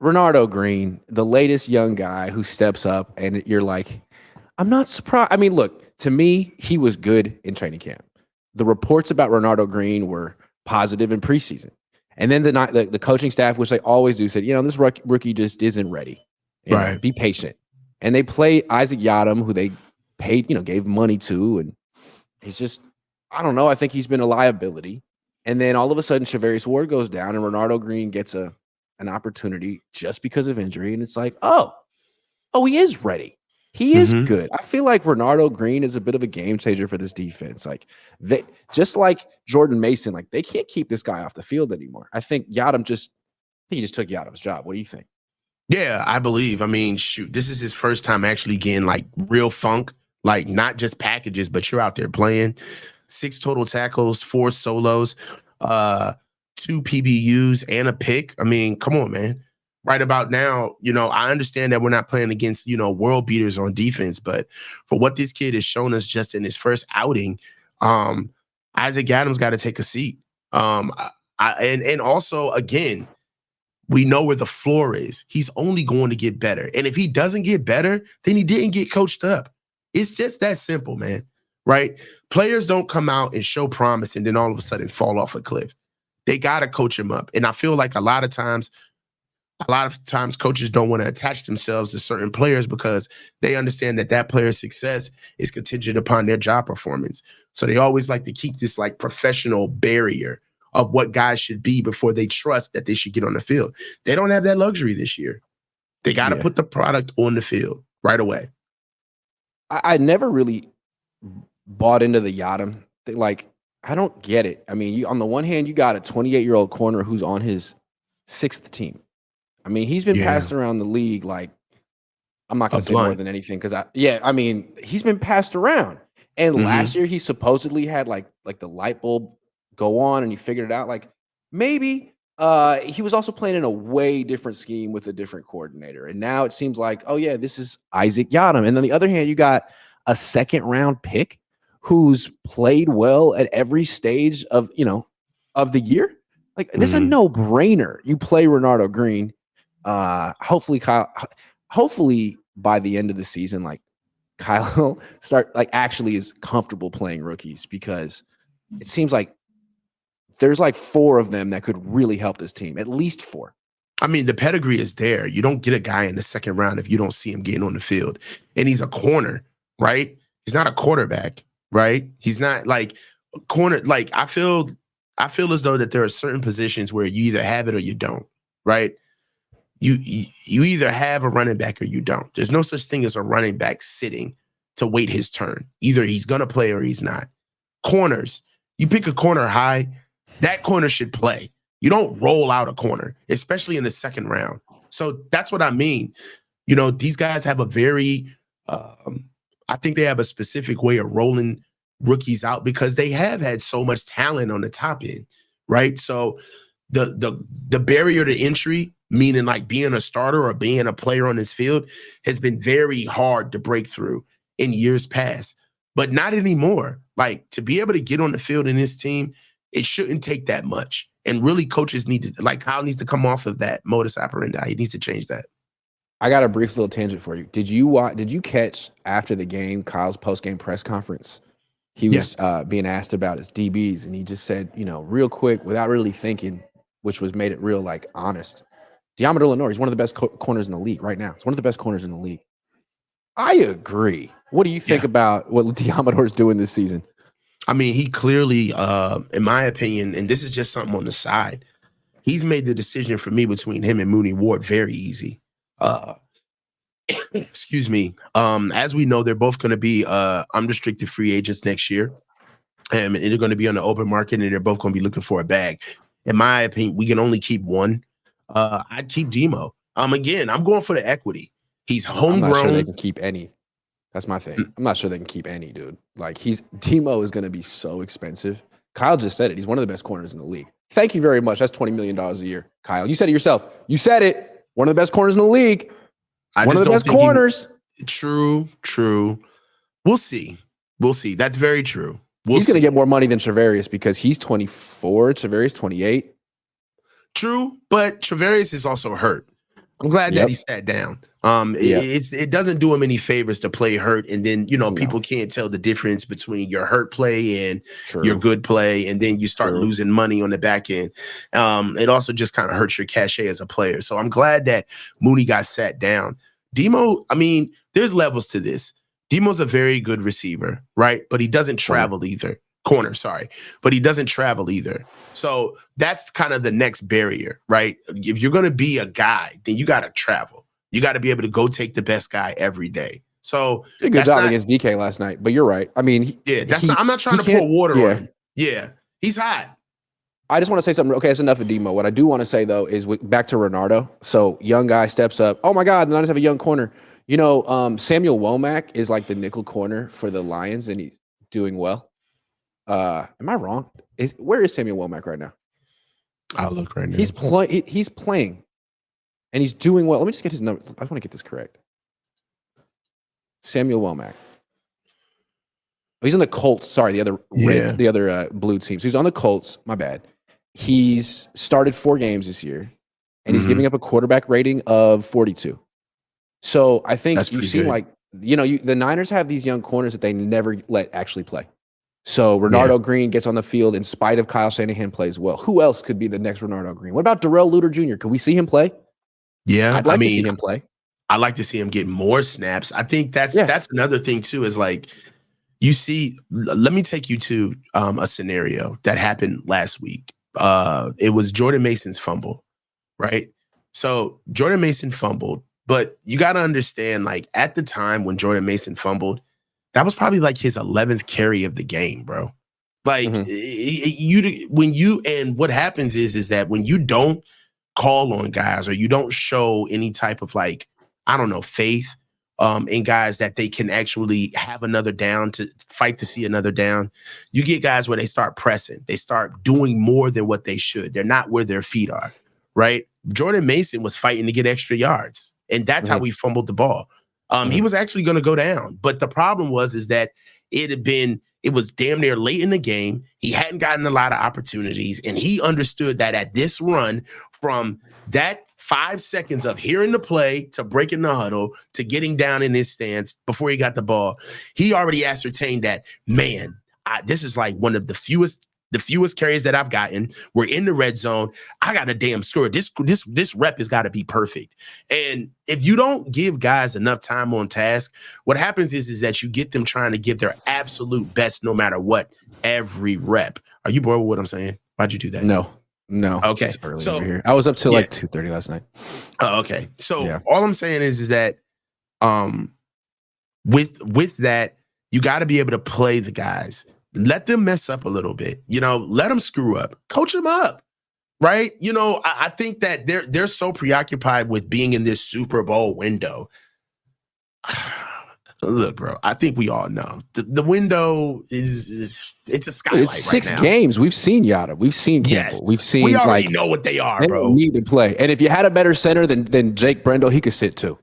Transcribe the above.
Renardo Green, the latest young guy who steps up, and you're like, I'm not surprised. I mean, look, to me, he was good in training camp. The reports about Renardo Green were positive in preseason. And then the coaching staff, which they always do, said, this rookie just isn't ready. Right. Be patient. And they play Isaac Yiadom, who they paid, gave money to. And he's just, I don't know. I think he's been a liability. And then all of a sudden, Shavarius Ward goes down and Renardo Green gets an opportunity just because of injury. And it's like, oh, he is ready. He is good. I feel like Renardo Green is a bit of a game changer for this defense. Like just like Jordan Mason, like they can't keep this guy off the field anymore. I think he just took Yadom's job. What do you think? Yeah, I believe. I mean, shoot, this is his first time actually getting like real funk, like not just packages, but you're out there playing. 6 total tackles, 4 solos, 2 PBUs, and a pick. I mean, come on, man. Right about now, I understand that we're not playing against, world beaters on defense, but for what this kid has shown us just in his first outing, Isaac Adams got to take a seat. And also, again, we know where the floor is. He's only going to get better. And if he doesn't get better, then he didn't get coached up. It's just that simple, man, right? Players don't come out and show promise and then all of a sudden fall off a cliff. They got to coach him up. And I feel like a lot of times coaches don't want to attach themselves to certain players because they understand that player's success is contingent upon their job performance. So they always like to keep this like professional barrier of what guys should be before they trust that they should get on the field. They don't have that luxury this year. They got to put the product on the field right away. I never really bought into the Yiadom. Like, I don't get it. I mean, on the one hand, you got a 28-year-old corner who's on his 6th team. I mean, he's been passed around the league like, I'm not going to say more than anything because he's been passed around. And last year he supposedly had like the light bulb go on and he figured it out. Like maybe he was also playing in a way different scheme with a different coordinator. And now it seems like, oh yeah, this is Isaac Yiadom. And on the other hand, you got a 2nd round pick who's played well at every stage of the year. Like this is a no brainer. You play Renardo Green. Hopefully by the end of the season, like Kyle actually is comfortable playing rookies because it seems like there's like 4 of them that could really help this team, at least 4. I mean, the pedigree is there. You don't get a guy in the 2nd round if you don't see him getting on the field. And he's a corner, right? He's not a quarterback, right? He's not like a corner. Like I feel as though that there are certain positions where you either have it or you don't, right? You either have a running back or you don't. There's no such thing as a running back sitting to wait his turn. Either he's going to play or he's not. Corners, you pick a corner high, that corner should play. You don't roll out a corner, especially in the 2nd round. So that's what I mean. These guys have a very, I think they have a specific way of rolling rookies out because they have had so much talent on the top end, right? So the barrier to entry, meaning like being a starter or being a player on this field, has been very hard to break through in years past, but not anymore. Like to be able to get on the field in this team, it shouldn't take that much. And really coaches need to, like Kyle needs to come off of that modus operandi. He needs to change that. I got a brief little tangent for you. Did you catch after the game, Kyle's post-game press conference? He was being asked about his DBs and he just said, real quick without really thinking, which was made it real, like honest. Diamador Lenore, he's one of the best corners in the league right now. He's one of the best corners in the league. I agree. What do you think about what Diamador's doing this season? I mean, he clearly, in my opinion, and this is just something on the side, he's made the decision for me between him and Mooney Ward very easy. Excuse me. As we know, they're both going to be unrestricted free agents next year. And they're going to be on the open market, and they're both going to be looking for a bag. In my opinion, we can only keep one. I'd keep Demo. Again, I'm going for the equity. He's homegrown. I'm not sure they can keep any. That's my thing. I'm not sure they can keep any, dude. Like Demo is going to be so expensive. Kyle just said it. He's one of the best corners in the league. Thank you very much. That's $20 million a year, Kyle. You said it yourself. You said it. One of the best corners in the league. One of the best corners. True. We'll see. That's very true. He's going to get more money than Shavarius because he's 24. Shavarius 28. True, but Shavarius is also hurt. I'm glad that Yep. he sat down. Yep. It doesn't do him any favors to play hurt, and then No. people can't tell the difference between your hurt play and your True. good play, and then you start True. losing money on the back end. It also just kind of hurts your cachet as a player. So I'm glad that Mooney got sat down. Demo, I mean, there's levels to this. Demo's a very good receiver, right? But he doesn't travel either. Corner, sorry, but he doesn't travel either. So that's kind of the next barrier, right? If you're going to be a guy, then you got to travel. You got to be able to go take the best guy every day. So Did a good that's job not, against DK last night, but you're right. I mean, that's not, I'm not trying to pour water on him. Yeah, he's hot. I just want to say something. Okay, that's enough of Demo. What I do want to say though is back to Renardo. So young guy steps up. Oh my God, the Niners have a young corner. You know, Samuel Womack is like the nickel corner for the Lions, and he's doing well. Am I wrong? Where is Samuel Womack right now? I'll look right now. He's playing, and he's doing well. Let me just get his number. I want to get this correct. Samuel Womack. Oh, he's on the Colts. Sorry, the other blue team. So he's on the Colts. My bad. He's started 4 games this year, and he's giving up a quarterback rating of 42. So I think you see, like, the Niners have these young corners that they never let actually play. So Renardo Green gets on the field in spite of Kyle Shanahan plays well. Who else could be the next Renardo Green? What about Darrell Luter Jr.? Could we see him play? Yeah, I'd like to see him play. I'd like to see him get more snaps. I think that's another thing too, is like, you see, let me take you to a scenario that happened last week. It was Jordan Mason's fumble, right? So Jordan Mason fumbled, but you got to understand, like, at the time when Jordan Mason fumbled, that was probably like his 11th carry of the game, bro. Like, what happens is that when you don't call on guys, or you don't show any type of, like, I don't know, faith in guys that they can actually have another down, to fight to see another down, you get guys where they start pressing. They start doing more than what they should. They're not where their feet are, right? Jordan Mason was fighting to get extra yards, and that's how we fumbled the ball. He was actually going to go down, but the problem is that it was damn near late in the game. He hadn't gotten a lot of opportunities, and he understood that at this run, from that 5 seconds of hearing the play to breaking the huddle to getting down in his stance before he got the ball, he already ascertained that, man, this is like one of the fewest carries that I've gotten. We're in the red zone. I got a damn score. This rep has got to be perfect. And if you don't give guys enough time on task, what happens is that you get them trying to give their absolute best no matter what, every rep. Are you bored with what I'm saying? Why'd you do that? No. Okay. It's early over here. I was up till like 2:30 last night. Oh, okay. So all I'm saying is that with that, you got to be able to play the guys. Let them mess up a little bit, let them screw up, coach them up, right? I think that they're so preoccupied with being in this Super Bowl window. Look, bro, I think we all know the window is it's a skylight. It's 6 right now. games. We've seen Yada. We've seen Campbell. We've seen, we already know what they are, they bro. don't need to play. And if you had a better center than Jake Brendel, he could sit too.